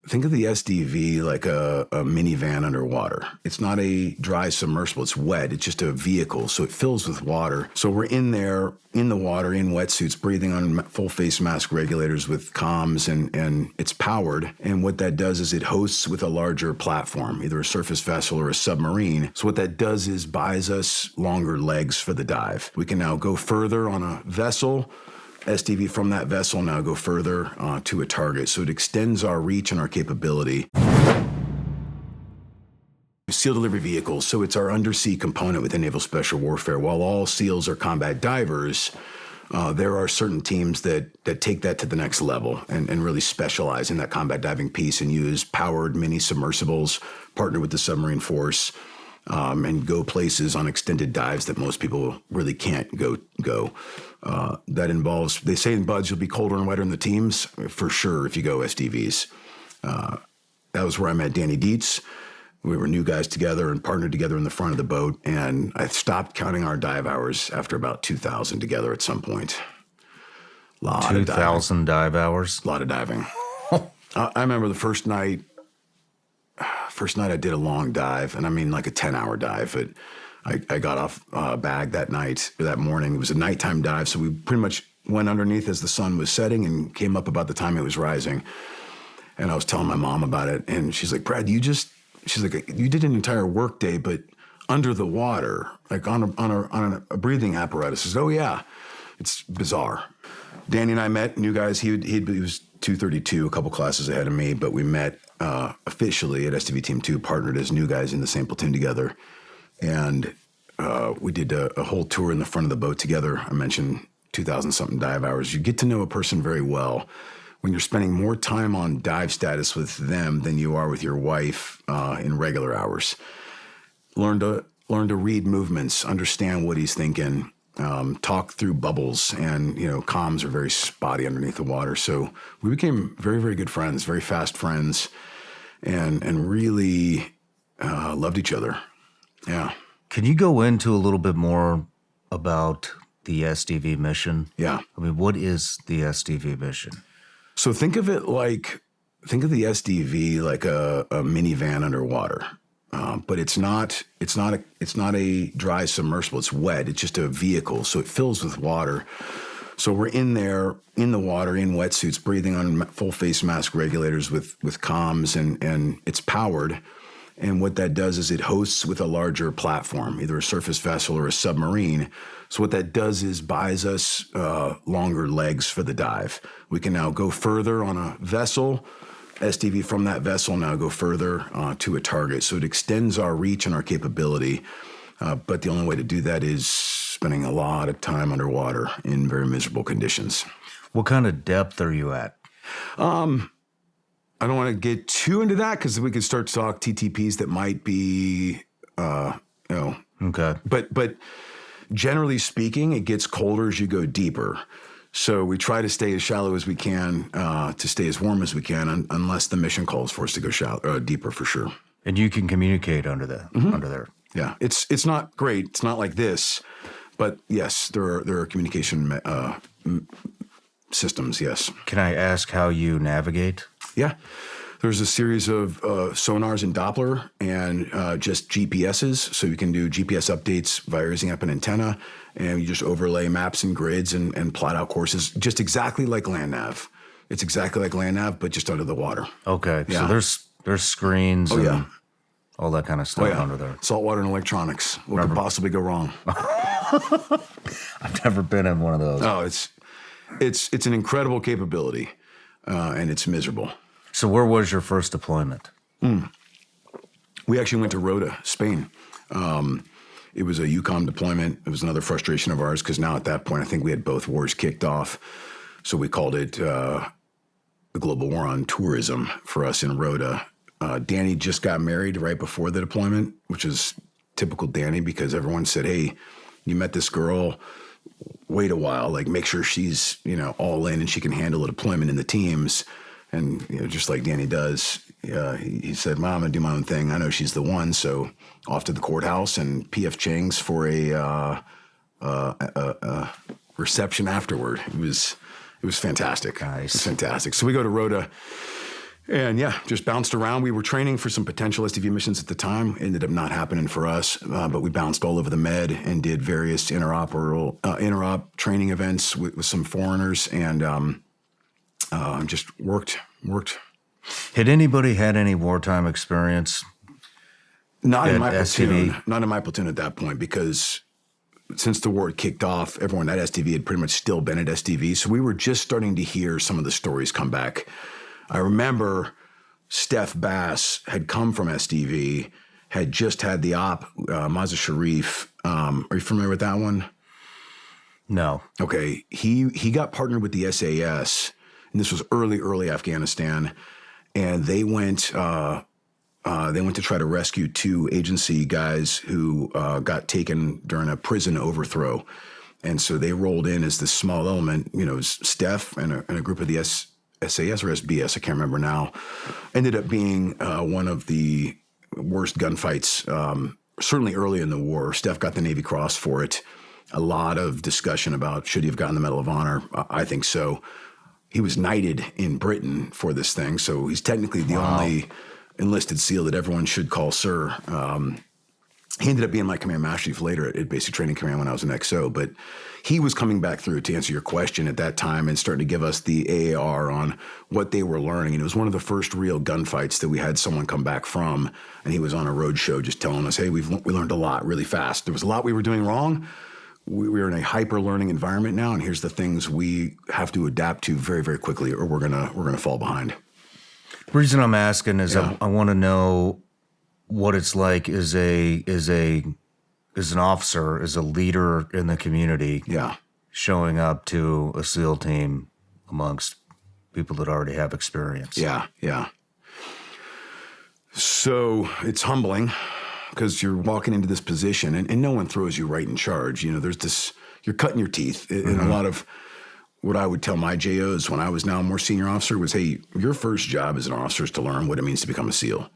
think of the SDV like a minivan underwater. It's not a dry submersible. It's wet. It's just a vehicle, so it fills with water. So we're in there, in the water, in wetsuits, breathing on full face mask regulators with comms, and it's powered. And what that does is it hosts with a larger platform, either a surface vessel or a submarine. So what that does is buys us longer legs for the dive. We can now go further on a vessel. SDV from that vessel now go further to a target. So it extends our reach and our capability. SEAL delivery vehicles, so it's our undersea component within naval special warfare. While all SEALs are combat divers, there are certain teams that take that to the next level and really specialize in that combat diving piece and use powered mini submersibles, partner with the submarine force, and go places on extended dives that most people really can't go. That involves, they say in BUDS, you'll be colder and wetter in the teams, for sure, if you go SDVs. That was where I met Danny Deets. We were new guys together and partnered together in the front of the boat, and I stopped counting our dive hours after about 2,000 together at some point. 2,000 dive hours? A lot of diving. I remember the first night I did a long dive, and I mean like a 10-hour dive, but I got off bag that night, or that morning. It was a nighttime dive, so we pretty much went underneath as the sun was setting and came up about the time it was rising. And I was telling my mom about it, and she's like, Brad, you did an entire work day, but under the water, like on a breathing apparatus. I said, oh yeah, it's bizarre. Danny and I met, new guys. He was 232, a couple classes ahead of me, but we met officially at STV Team 2, partnered as new guys in the same platoon together. And we did a whole tour in the front of the boat together. I mentioned 2,000-something dive hours. You get to know a person very well when you're spending more time on dive status with them than you are with your wife in regular hours. Learn to read movements, understand what he's thinking, talk through bubbles, and comms are very spotty underneath the water. So we became very, very good friends, very fast friends, and really loved each other. Yeah. Can you go into a little bit more about the SDV mission? Yeah. I mean, what is the SDV mission? So think of the SDV like a minivan underwater, but it's not a dry submersible. It's wet. It's just a vehicle, so it fills with water. So we're in there, in the water, in wetsuits, breathing on full face mask regulators with comms, and it's powered. And what that does is it hosts with a larger platform, either a surface vessel or a submarine. So what that does is buys us longer legs for the dive. We can now go further on a vessel. SDV from that vessel now go further to a target. So it extends our reach and our capability. But the only way to do that is spending a lot of time underwater in very miserable conditions. What kind of depth are you at? I don't want to get too into that because we could start to talk TTPs that might be, Okay. But generally speaking, it gets colder as you go deeper. So we try to stay as shallow as we can to stay as warm as we can, unless the mission calls for us to go deeper for sure. And you can communicate under there. Yeah, it's not great. It's not like this, but yes, there are communication systems. Yes. Can I ask how you navigate? Yeah. There's a series of sonars and Doppler and just GPSs. So you can do GPS updates via raising up an antenna, and you just overlay maps and grids and plot out courses, just exactly like land nav. It's exactly like land nav, but just under the water. Okay. Yeah. So there's screens and all that kind of stuff under there. Saltwater and electronics. What could possibly go wrong? I've never been in one of those. Oh, it's an incredible capability, and it's miserable. So where was your first deployment? We actually went to Roda, Spain. It was a EUCOM deployment. It was another frustration of ours because now at that point, I think we had both wars kicked off. So we called it the Global War on Tourism for us in Roda. Danny just got married right before the deployment, which is typical Danny because everyone said, hey, you met this girl, wait a while, like make sure she's, all in and she can handle a deployment in the teams. And, just like Danny does, he said, Mom, I'm going to do my own thing. I know she's the one. So off to the courthouse and PF Chang's for a reception afterward. It was fantastic. Nice. It was fantastic. So we go to Roda, And yeah, just bounced around. We were training for some potential SDV missions at the time. Ended up not happening for us, but we bounced all over the Med and did various interop training events with some foreigners, and just worked. Had anybody had any wartime experience? Not in my SDV? platoon. Not in my platoon at that point, because since the war had kicked off, everyone at SDV had pretty much still been at SDV. So we were just starting to hear some of the stories come back. I remember Steph Bass had come from SDV, had just had the op, Mazda Sharif. Are you familiar with that one? No. Okay. He got partnered with the SAS, and this was early Afghanistan, and they went to try to rescue 2 agency guys who got taken during a prison overthrow. And so they rolled in as this small element, it was Steph and a group of the SAS or SBS, I can't remember now. Ended up being one of the worst gunfights, certainly early in the war. Steph got the Navy Cross for it. A lot of discussion about should he have gotten the Medal of Honor. I think so. He was knighted in Britain for this thing, so he's technically the only enlisted SEAL that everyone should call sir. He ended up being my command master chief later at Basic Training Command when I was an XO, but he was coming back through to answer your question at that time and starting to give us the AAR on what they were learning. And it was one of the first real gunfights that we had someone come back from, and he was on a road show just telling us, hey, we learned a lot really fast. There was a lot we were doing wrong. We're in a hyper-learning environment now, and here's the things we have to adapt to very, very quickly, or we're gonna fall behind. The reason I'm asking is I want to know what it's like as an officer, as a leader in the community, showing up to a SEAL team amongst people that already have experience. Yeah. So it's humbling because you're walking into this position and no one throws you right in charge. There's this, you're cutting your teeth. And a lot of what I would tell my JOs when I was now a more senior officer was, hey, your first job as an officer is to learn what it means to become a SEAL.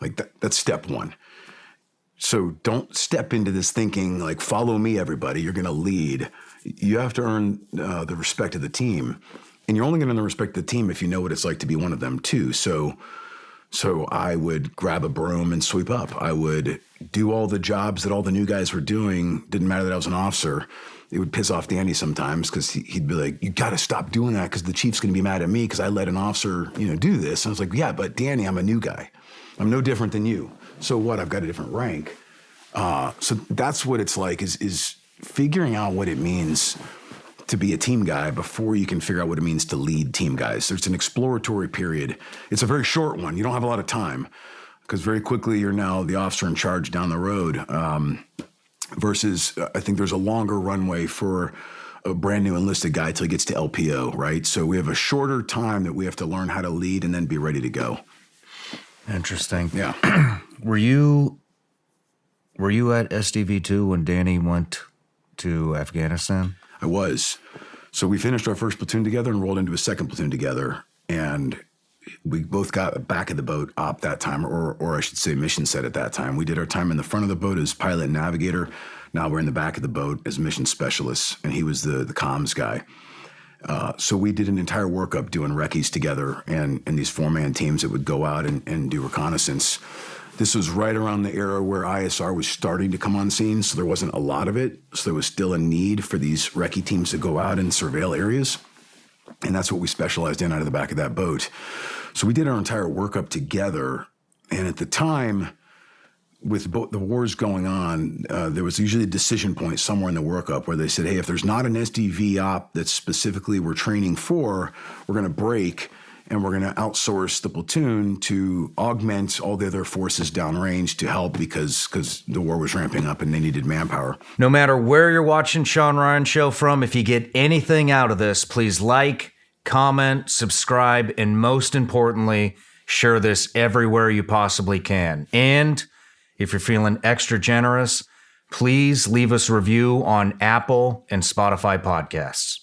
Like that's step one. So don't step into this thinking like, follow me, everybody. You're going to lead. You have to earn the respect of the team. And you're only going to earn the respect of the team if you know what it's like to be one of them too. So I would grab a broom and sweep up. I would do all the jobs that all the new guys were doing. Didn't matter that I was an officer. It would piss off Danny sometimes because he'd be like, you got to stop doing that because the chief's going to be mad at me because I let an officer, do this. And I was like, yeah, but Danny, I'm a new guy. I'm no different than you. So what? I've got a different rank. So that's what it's like is figuring out what it means to be a team guy before you can figure out what it means to lead team guys. There's an exploratory period. It's a very short one. You don't have a lot of time because very quickly you're now the officer in charge down the road versus I think there's a longer runway for a brand new enlisted guy till he gets to LPO, right? So we have a shorter time that we have to learn how to lead and then be ready to go. Interesting. Yeah. Were you at SDV2 when Danny went to Afghanistan? I was. So we finished our first platoon together and rolled into a second platoon together. And we both got back of the boat op that time, or I should say mission set at that time. We did our time in the front of the boat as pilot and navigator. Now we're in the back of the boat as mission specialists. And he was the comms guy. So we did an entire workup doing recce's together and these 4-man teams that would go out and do reconnaissance. This was right around the era where ISR was starting to come on scene, so there wasn't a lot of it. So there was still a need for these recce teams to go out and surveil areas. And that's what we specialized in out of the back of that boat. So we did our entire workup together. And at the time, with both the wars going on, there was usually a decision point somewhere in the workup where they said, hey, if there's not an SDV op that specifically we're training for, we're going to break and we're going to outsource the platoon to augment all the other forces downrange to help because the war was ramping up and they needed manpower. No matter where you're watching Shawn Ryan Show from, if you get anything out of this, please like, comment, subscribe, and most importantly, share this everywhere you possibly can. And if you're feeling extra generous, please leave us a review on Apple and Spotify podcasts.